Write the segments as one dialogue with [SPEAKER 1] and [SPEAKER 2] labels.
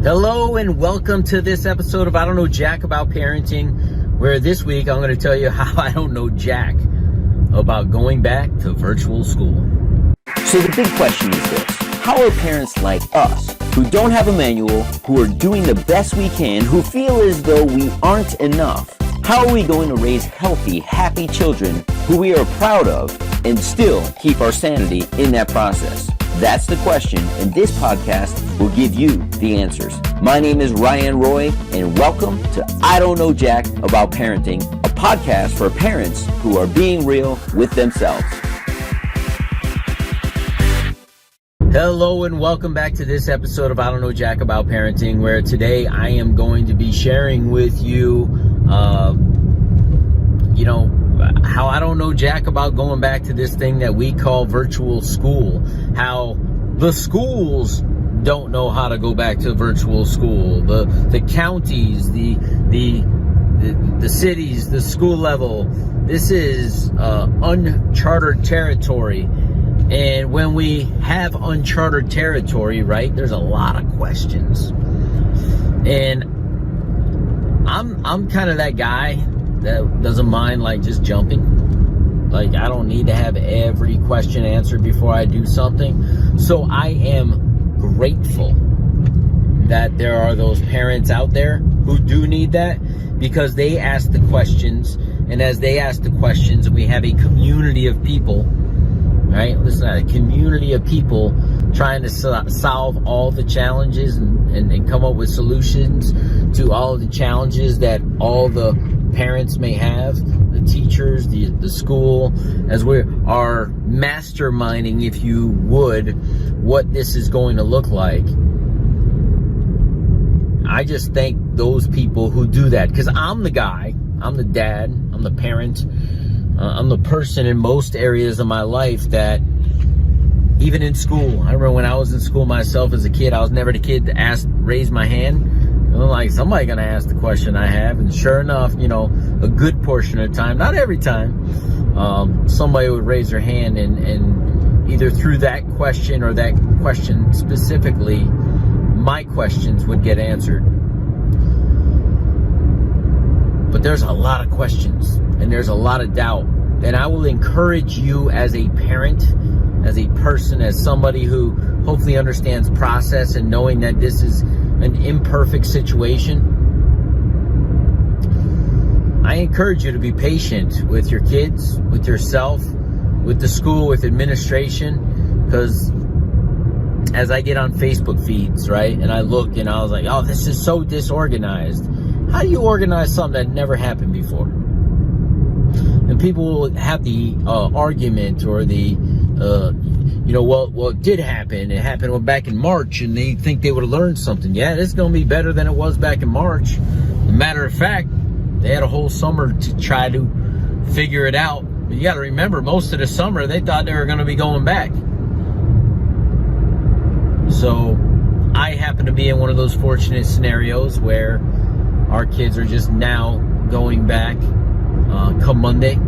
[SPEAKER 1] Hello and welcome to this episode of I Don't Know Jack About Parenting, where this week I'm going to tell you how I don't know jack about going back to virtual school.
[SPEAKER 2] So the big question is this: how are parents like us, who don't have a manual, who are doing the best we can, who feel as though we aren't enough, how are we going to raise healthy, happy children who we are proud of and still keep our sanity in that process? That's the question, and this podcast will give you the answers. My name is Ryan Roy, and welcome to I Don't Know Jack About Parenting, a podcast for parents who are being real with themselves.
[SPEAKER 1] Hello and welcome back to this episode of I Don't Know Jack About Parenting, where today I am going to be sharing with you, how I don't know jack about going back to this thing that we call virtual school. How the schools don't know how to go back to virtual school. The counties, the cities, the school level. This is uncharted territory. And when we have uncharted territory, right, there's a lot of questions. And I'm kind of that guy that doesn't mind just jumping. I don't need to have every question answered before I do something. So I am grateful that there are those parents out there who do need that, because they ask the questions, and as they ask the questions, we have a community of people, right? Listen, a community of people trying to solve all the challenges and come up with solutions to all of the challenges that all the parents may have, the teachers, the school, as we are masterminding, if you would, what this is going to look like. I just thank those people who do that, because I'm the guy, I'm the dad, I'm the parent, I'm the person in most areas of my life that, even in school, I remember when I was in school myself as a kid, I was never the kid to raise my hand. I'm like, somebody gonna ask the question I have, and sure enough, a good portion of the time, not every time, somebody would raise their hand, and either through that question or that question specifically, my questions would get answered. But there's a lot of questions, and there's a lot of doubt, and I will encourage you as a parent, as a person, as somebody who hopefully understands process and knowing that this is an imperfect situation. I encourage you to be patient with your kids, with yourself, with the school, with administration, because as I get on Facebook feeds, right, and I look and I was like, oh, this is so disorganized. How do you organize something that never happened before? And people will have the argument or the well, it did happen. It happened back in March, and they think they would have learned something. Yeah, it's going to be better than it was back in March. As a matter of fact, they had a whole summer to try to figure it out. But you got to remember, most of the summer, they thought they were going to be going back. So I happen to be in one of those fortunate scenarios where our kids are just now going back come Monday.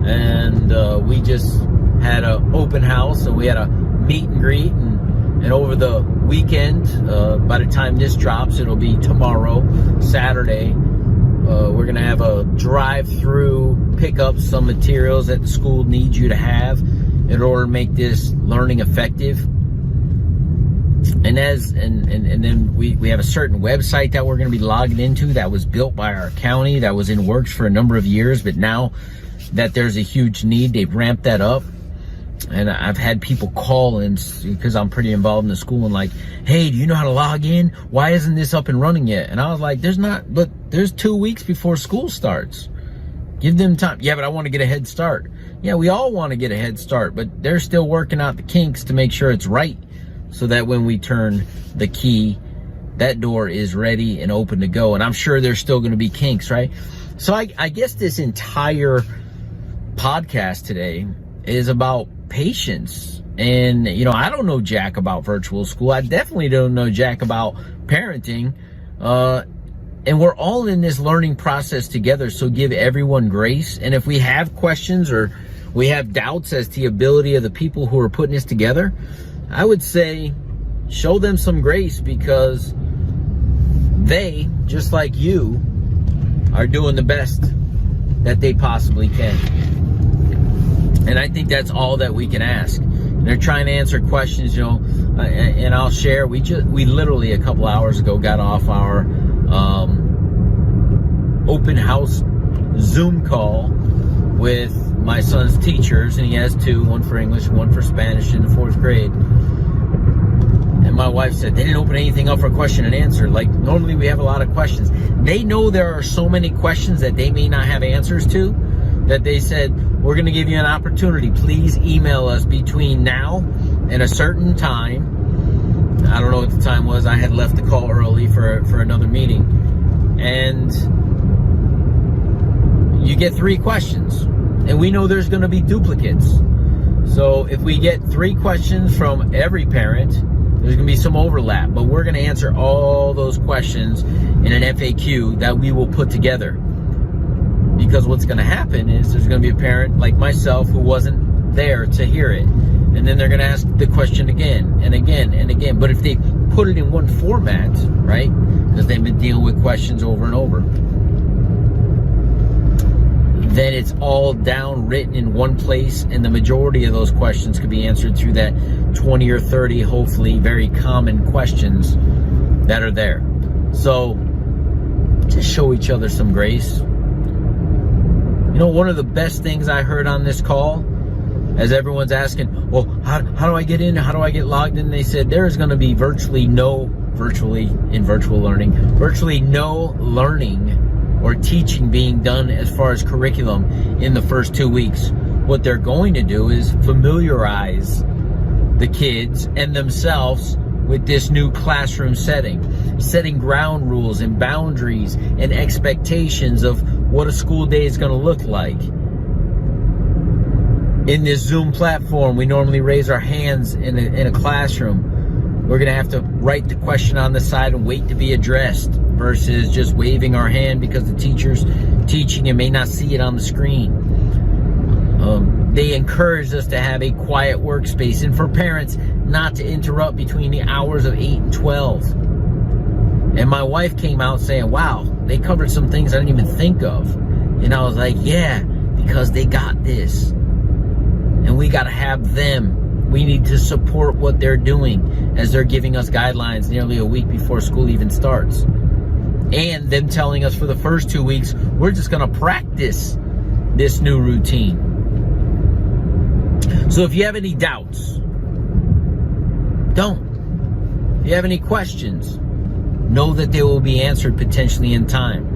[SPEAKER 1] And we just had an open house, and we had a meet and greet, and over the weekend, by the time this drops, it'll be tomorrow, Saturday, we're going to have a drive-through, pick up some materials that the school needs you to have in order to make this learning effective. And then we have a certain website that we're going to be logging into that was built by our county, that was in works for a number of years, but now that there's a huge need, they've ramped that up. And I've had people call in, because I'm pretty involved in the school, and like, hey, do you know how to log in? Why isn't this up and running yet? And I was like, there's 2 weeks before school starts. Give them time. Yeah, but I want to get a head start. Yeah, we all want to get a head start, but they're still working out the kinks to make sure it's right, so that when we turn the key, that door is ready and open to go. And I'm sure there's still going to be kinks, right? So I guess this entire podcast today is about patience. And I don't know jack about virtual school. I definitely don't know jack about parenting, and we're all in this learning process together. So give everyone grace, and if we have questions or we have doubts as to the ability of the people who are putting this together, I would say show them some grace, because they, just like you, are doing the best that they possibly can. And I think that's all that we can ask. And they're trying to answer questions, and I'll share. We literally a couple hours ago got off our open house Zoom call with my son's teachers, and he has two, one for English, one for Spanish in the 4th grade. And my wife said they didn't open anything up for question and answer. Like, normally we have a lot of questions. They know there are so many questions that they may not have answers to, that they said, we're going to give you an opportunity. Please email us between now and a certain time. I don't know what the time was. I had left the call early for another meeting. And you get 3 questions. And we know there's going to be duplicates. So if we get 3 questions from every parent, there's going to be some overlap. But we're going to answer all those questions in an FAQ that we will put together. Because what's going to happen is there's going to be a parent like myself who wasn't there to hear it. And then they're going to ask the question again and again and again. But if they put it in one format, right, because they've been dealing with questions over and over, then it's all down written in one place, and the majority of those questions could be answered through that 20 or 30, hopefully, very common questions that are there. So just show each other some grace. One of the best things I heard on this call, as everyone's asking, well, how do I get in? How do I get logged in? They said there is going to be virtually no learning or teaching being done as far as curriculum in the first 2 weeks. What they're going to do is familiarize the kids and themselves with this new classroom setting ground rules and boundaries and expectations of what a school day is going to look like. In this Zoom platform, we normally raise our hands in a classroom. We're going to have to write the question on the side and wait to be addressed, versus just waving our hand because the teacher's teaching and may not see it on the screen. They encouraged us to have a quiet workspace, and for parents not to interrupt between the hours of 8 and 12. And my wife came out saying, wow, they covered some things I didn't even think of. And I was like, yeah, because they got this. And we got to have them. We need to support what they're doing as they're giving us guidelines nearly a week before school even starts. And them telling us for the first 2 weeks, we're just going to practice this new routine. So if you have any doubts, don't. If you have any questions, know that they will be answered potentially in time.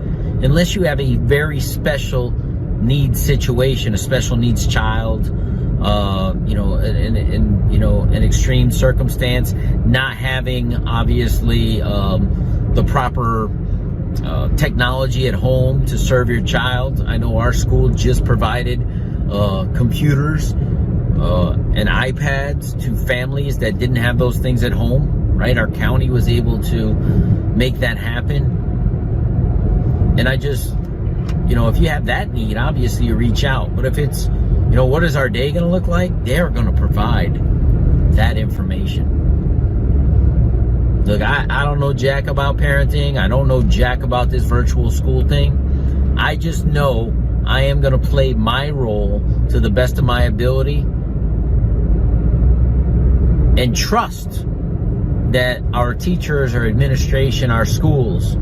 [SPEAKER 1] Unless you have a very special needs situation, a special needs child, an extreme circumstance, not having obviously the proper technology at home to serve your child. I know our school just provided computers and iPads to families that didn't have those things at home, right? Our county was able to make that happen. And I just, if you have that need, obviously you reach out. But if it's, what is our day going to look like? They're going to provide that information. Look, I don't know jack about parenting. I don't know jack about this virtual school thing. I just know I am going to play my role to the best of my ability and trust that our teachers, our administration, our schools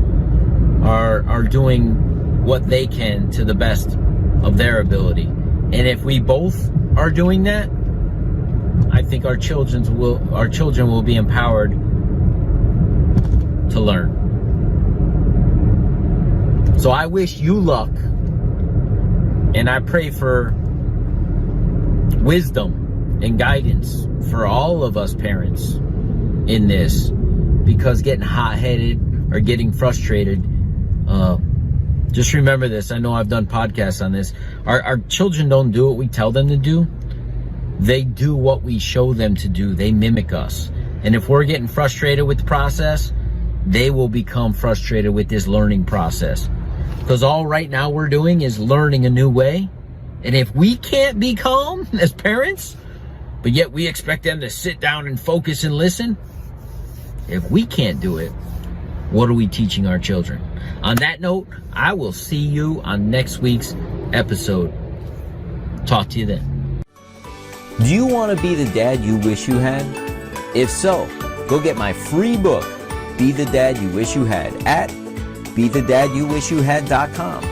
[SPEAKER 1] are doing what they can to the best of their ability. And if we both are doing that, I think our children will be empowered to learn. So I wish you luck, and I pray for wisdom and guidance for all of us parents in this, because getting hot-headed or getting frustrated, just remember this. I know I've done podcasts on this. Our children don't do what we tell them to do. They do what we show them to do. They mimic us. And if we're getting frustrated with the process, they will become frustrated with this learning process. Because all right now we're doing is learning a new way. And if we can't be calm as parents, but yet we expect them to sit down and focus and listen, If we can't do it, what are we teaching our children? On that note, I will see you on next week's episode. Talk to you then.
[SPEAKER 2] Do you want to be the dad you wish you had? If so, go get my free book, Be the Dad You Wish You Had, at BeTheDadYouWishYouHad.com.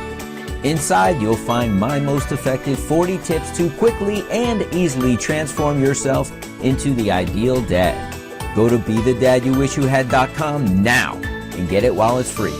[SPEAKER 2] Inside, you'll find my most effective 40 tips to quickly and easily transform yourself into the ideal dad. Go to BeTheDadYouWishYouHad.com now and get it while it's free.